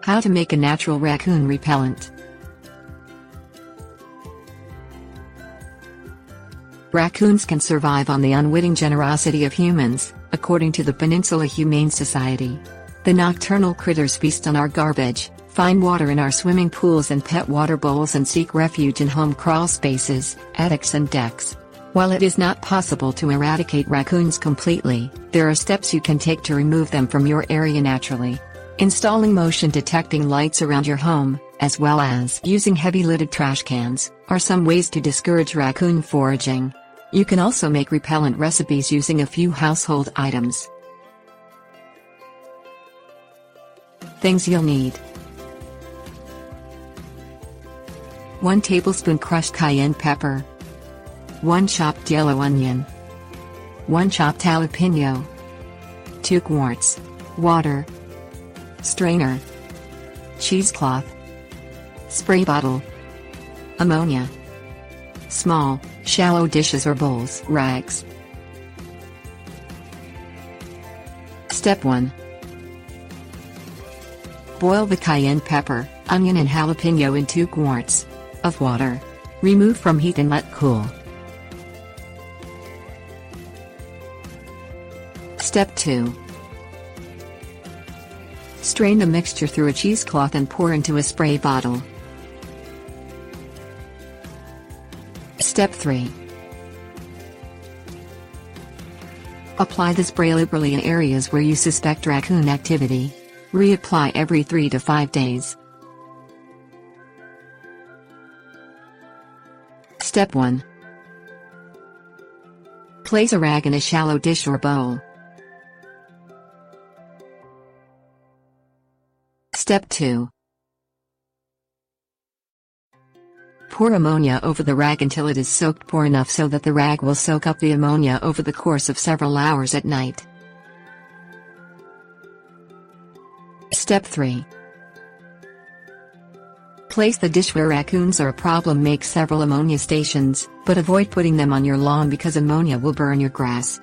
How to make a natural raccoon repellent. Raccoons can survive on the unwitting generosity of humans, according to the Peninsula Humane Society. The nocturnal critters feast on our garbage, find water in our swimming pools and pet water bowls, and seek refuge in home crawl spaces, attics and decks. While it is not possible to eradicate raccoons completely, there are steps you can take to remove them from your area naturally. Installing motion detecting lights around your home, as well as using heavy-lidded trash cans, are some ways to discourage raccoon foraging. You can also make repellent recipes using a few household items. Things you'll need: 1 tablespoon crushed cayenne pepper, 1 chopped yellow onion, 1 chopped jalapeno, 2 quarts, water, strainer, cheesecloth, spray bottle, ammonia, small, shallow dishes or bowls, rags. Step 1. Boil the cayenne pepper, onion and jalapeno in 2 quarts of water. Remove from heat and let cool. Step 2. Strain the mixture through a cheesecloth and pour into a spray bottle. Step 3. Apply the spray liberally in areas where you suspect raccoon activity. Reapply every 3 to 5 days. Step 1. Place a rag in a shallow dish or bowl. Step 2. Pour ammonia over the rag until it is soaked. Pour enough so that the rag will soak up the ammonia over the course of several hours at night. Step 3. Place the dish where raccoons are a problem. Make several ammonia stations, but avoid putting them on your lawn because ammonia will burn your grass.